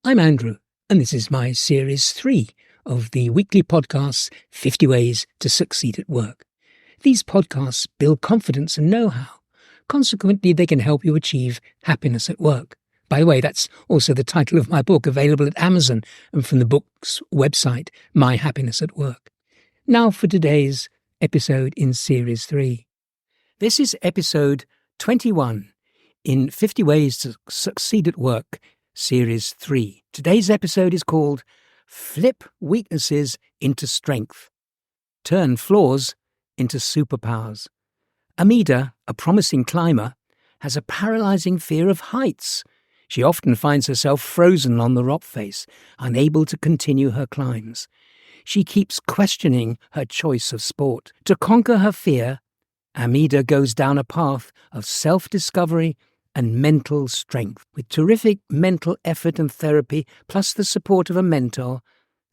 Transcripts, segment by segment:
I'm Andrew, and this is my Series 3 of the weekly podcasts 50 Ways to Succeed at Work. These podcasts build confidence and know-how. Consequently, they can help you achieve happiness at work. By the way, that's also the title of my book, available at Amazon and from the book's website, My Happiness at Work. Now for today's episode in Series 3. This is episode 21 in 50 Ways to Succeed at Work, Series 3. Today's episode is called Flip Weaknesses into Strength. Turn Flaws into Superpowers. Amida, a promising climber, has a paralyzing fear of heights. She often finds herself frozen on the rock face, unable to continue her climbs. She keeps questioning her choice of sport. To conquer her fear, Amida goes down a path of self-discovery and mental strength. With terrific mental effort and therapy, plus the support of a mentor,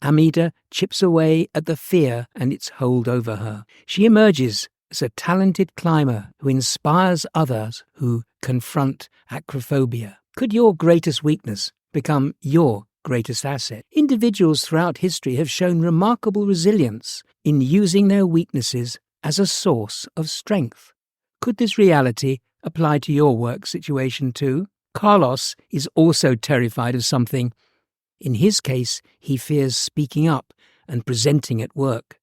Amida chips away at the fear and its hold over her. She emerges as a talented climber who inspires others who confront acrophobia. Could your greatest weakness become your greatest asset? Individuals throughout history have shown remarkable resilience in using their weaknesses as a source of strength. Could this reality apply to your work situation too? Carlos is also terrified of something. In his case, he fears speaking up and presenting at work.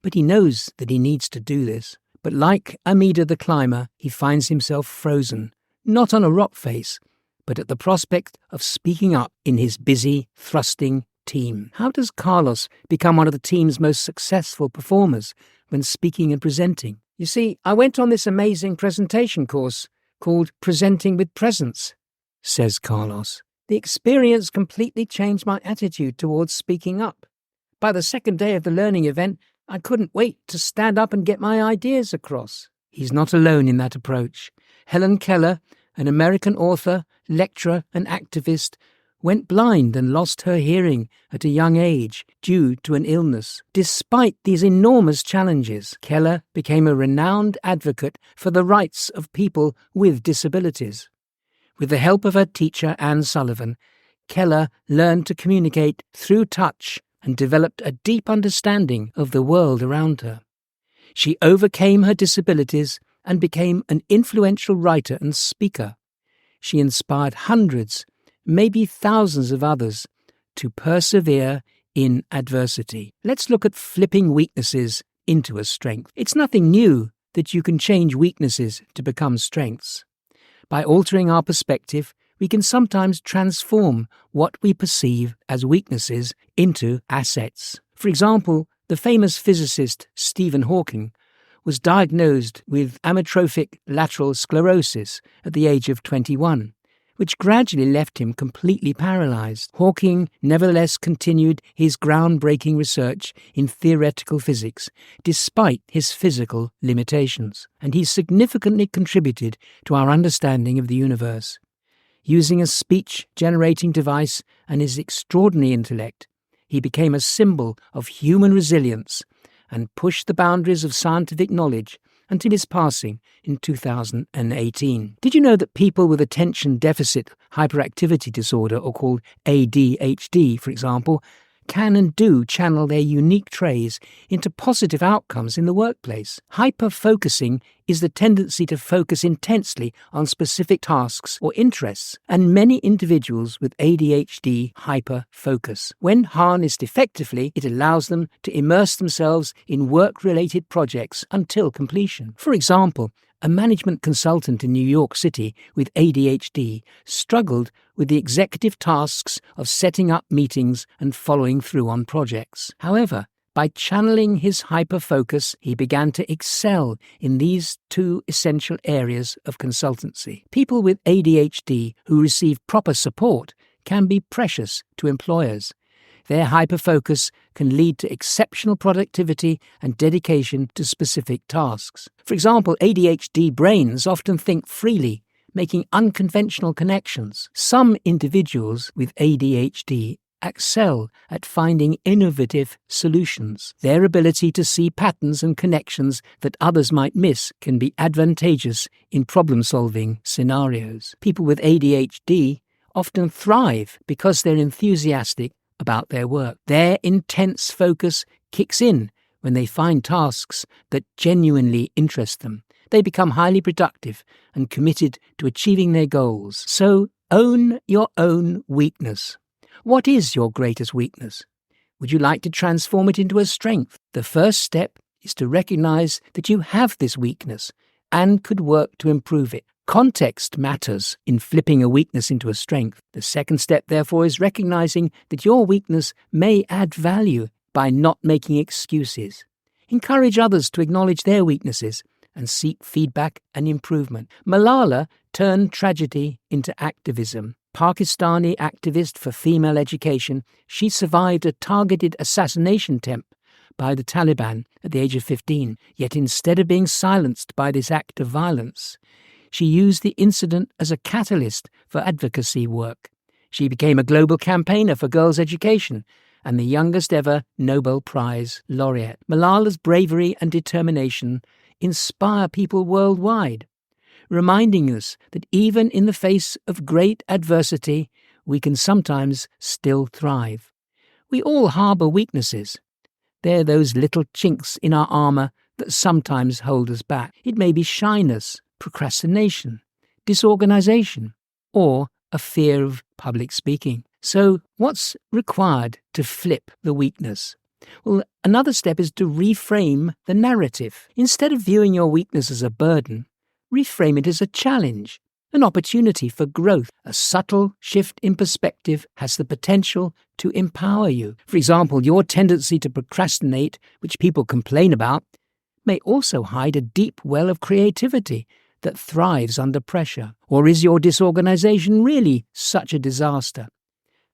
But he knows that he needs to do this. But like Amida the climber, he finds himself frozen, not on a rock face, but at the prospect of speaking up in his busy, thrusting team. How does Carlos become one of the team's most successful performers when speaking and presenting? You see, I went on this amazing presentation course called Presenting with Presence, says Carlos. The experience completely changed my attitude towards speaking up. By the second day of the learning event, I couldn't wait to stand up and get my ideas across. He's not alone in that approach. Helen Keller, an American author, lecturer and activist, went blind and lost her hearing at a young age due to an illness. Despite these enormous challenges, Keller became a renowned advocate for the rights of people with disabilities. With the help of her teacher, Anne Sullivan, Keller learned to communicate through touch and developed a deep understanding of the world around her. She overcame her disabilities and became an influential writer and speaker. She inspired hundreds, maybe thousands of others to persevere in adversity. Let's look at flipping weaknesses into a strength. It's nothing new that you can change weaknesses to become strengths. By altering our perspective, we can sometimes transform what we perceive as weaknesses into assets. For example, the famous physicist Stephen Hawking was diagnosed with amyotrophic lateral sclerosis at the age of 21. Which gradually left him completely paralyzed. Hawking nevertheless continued his groundbreaking research in theoretical physics, despite his physical limitations, and he significantly contributed to our understanding of the universe. Using a speech-generating device and his extraordinary intellect, he became a symbol of human resilience and pushed the boundaries of scientific knowledge until his passing in 2018. Did you know that people with attention deficit hyperactivity disorder, or called ADHD, for example, can and do channel their unique traits into positive outcomes in the workplace? Hyper-focusing is the tendency to focus intensely on specific tasks or interests, and many individuals with ADHD hyper-focus. When harnessed effectively, it allows them to immerse themselves in work-related projects until completion. For example, a management consultant in New York City with ADHD struggled with the executive tasks of setting up meetings and following through on projects. However, by channeling his hyper-focus, he began to excel in these two essential areas of consultancy. People with ADHD who receive proper support can be precious to employers. Their hyperfocus can lead to exceptional productivity and dedication to specific tasks. For example, ADHD brains often think freely, making unconventional connections. Some individuals with ADHD excel at finding innovative solutions. Their ability to see patterns and connections that others might miss can be advantageous in problem-solving scenarios. People with ADHD often thrive because they're enthusiastic about their work. Their intense focus kicks in when they find tasks that genuinely interest them. They become highly productive and committed to achieving their goals. So own your own weakness. What is your greatest weakness? Would you like to transform it into a strength? The first step is to recognize that you have this weakness and could work to improve it. Context matters in flipping a weakness into a strength. The second step, therefore, is recognizing that your weakness may add value by not making excuses. Encourage others to acknowledge their weaknesses and seek feedback and improvement. Malala turned tragedy into activism. Pakistani activist for female education, she survived a targeted assassination attempt by the Taliban at the age of 15. Yet instead of being silenced by this act of violence, she used the incident as a catalyst for advocacy work. She became a global campaigner for girls' education and the youngest ever Nobel Prize laureate. Malala's bravery and determination inspire people worldwide, reminding us that even in the face of great adversity, we can sometimes still thrive. We all harbour weaknesses. They're those little chinks in our armour that sometimes hold us back. It may be shyness, procrastination, disorganisation, or a fear of public speaking. So what's required to flip the weakness? Well, another step is to reframe the narrative. Instead of viewing your weakness as a burden, reframe it as a challenge, an opportunity for growth. A subtle shift in perspective has the potential to empower you. For example, your tendency to procrastinate, which people complain about, may also hide a deep well of creativity that thrives under pressure. Or is your disorganization really such a disaster?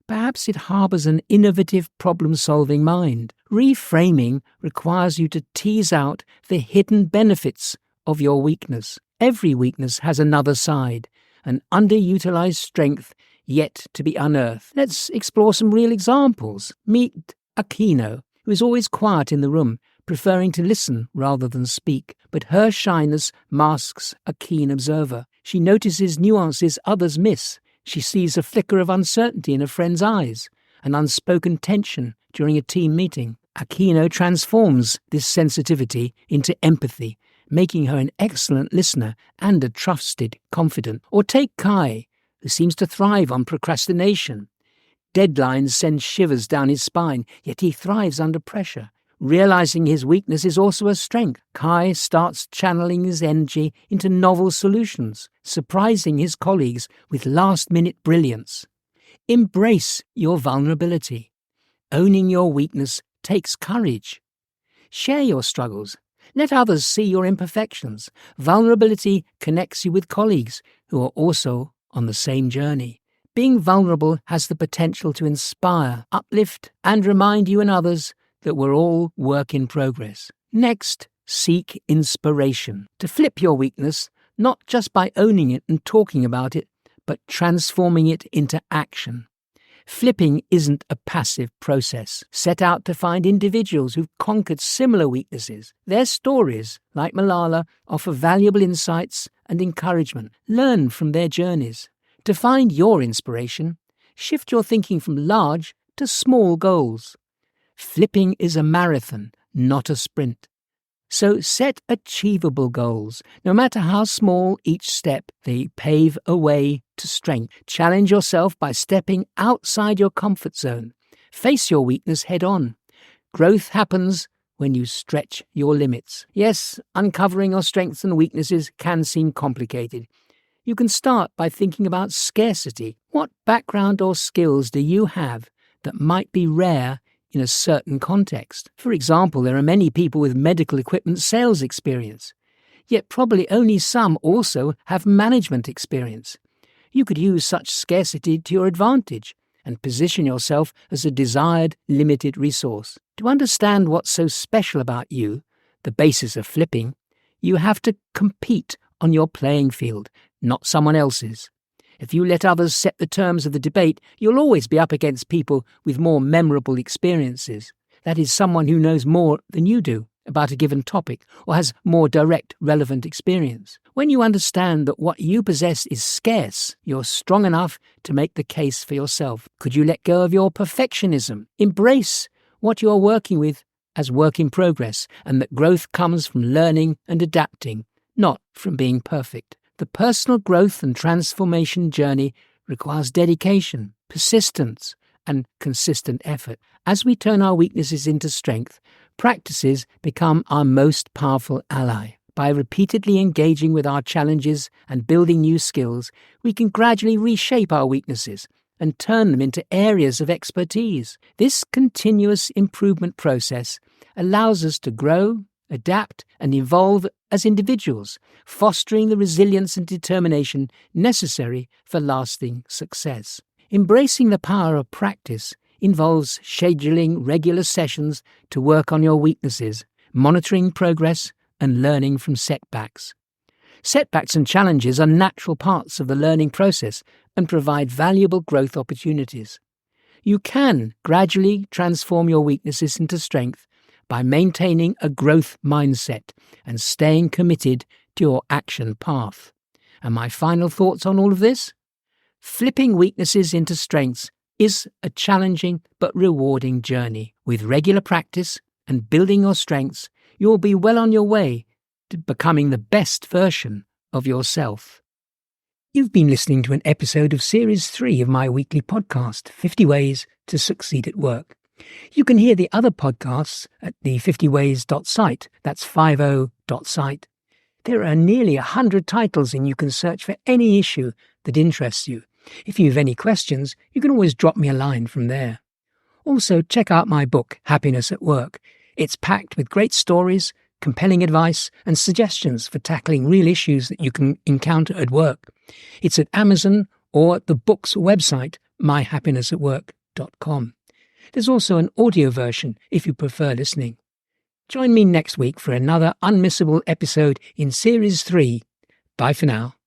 Perhaps it harbours an innovative problem-solving mind. Reframing requires you to tease out the hidden benefits of your weakness. Every weakness has another side, an underutilized strength yet to be unearthed. Let's explore some real examples. Meet Aquino, who is always quiet in the room, preferring to listen rather than speak. But her shyness masks a keen observer. She notices nuances others miss. She sees a flicker of uncertainty in a friend's eyes, an unspoken tension during a team meeting. Aquino transforms this sensitivity into empathy, making her an excellent listener and a trusted confidant. Or take Kai, who seems to thrive on procrastination. Deadlines send shivers down his spine, yet he thrives under pressure. Realizing his weakness is also a strength, Kai starts channeling his energy into novel solutions, surprising his colleagues with last-minute brilliance. Embrace your vulnerability. Owning your weakness takes courage. Share your struggles. Let others see your imperfections. Vulnerability connects you with colleagues who are also on the same journey. Being vulnerable has the potential to inspire, uplift, and remind you and others that we're all work in progress. Next, seek inspiration. To flip your weakness, not just by owning it and talking about it, but transforming it into action. Flipping isn't a passive process. Set out to find individuals who've conquered similar weaknesses. Their stories, like Malala, offer valuable insights and encouragement. Learn from their journeys. To find your inspiration, shift your thinking from large to small goals. Flipping is a marathon, not a sprint. So set achievable goals. No matter how small each step, they pave a way to strength. Challenge yourself by stepping outside your comfort zone. Face your weakness head on. Growth happens when you stretch your limits. Yes, uncovering your strengths and weaknesses can seem complicated. You can start by thinking about scarcity. What background or skills do you have that might be rare in a certain context? For example, there are many people with medical equipment sales experience, yet probably only some also have management experience. You could use such scarcity to your advantage and position yourself as a desired limited resource. To understand what's so special about you, the basis of flipping, you have to compete on your playing field, not someone else's. If you let others set the terms of the debate, you'll always be up against people with more memorable experiences. That is, someone who knows more than you do. about a given topic or has more direct, relevant experience. When you understand that what you possess is scarce, you're strong enough to make the case for yourself. Could you let go of your perfectionism? Embrace what you're working with as work in progress, and that growth comes from learning and adapting, not from being perfect. The personal growth and transformation journey requires dedication, persistence, and consistent effort. As we turn our weaknesses into strength, practices become our most powerful ally. By repeatedly engaging with our challenges and building new skills, we can gradually reshape our weaknesses and turn them into areas of expertise. This continuous improvement process allows us to grow, adapt, and evolve as individuals, fostering the resilience and determination necessary for lasting success. Embracing the power of practice involves scheduling regular sessions to work on your weaknesses, monitoring progress, and learning from setbacks. Setbacks and challenges are natural parts of the learning process and provide valuable growth opportunities. You can gradually transform your weaknesses into strength by maintaining a growth mindset and staying committed to your action path. And my final thoughts on all of this? Flipping weaknesses into strengths is a challenging but rewarding journey. With regular practice and building your strengths, you'll be well on your way to becoming the best version of yourself. You've been listening to an episode of Series 3 of my weekly podcast, 50 Ways to Succeed at Work. You can hear the other podcasts at the 50ways.site, that's 50.site. There are nearly 100 titles and you can search for any issue that interests you. If you have any questions, you can always drop me a line from there. Also, check out my book, Happiness at Work. It's packed with great stories, compelling advice, and suggestions for tackling real issues that you can encounter at work. It's at Amazon or at the book's website, myhappinessatwork.com. There's also an audio version if you prefer listening. Join me next week for another unmissable episode in Series 3. Bye for now.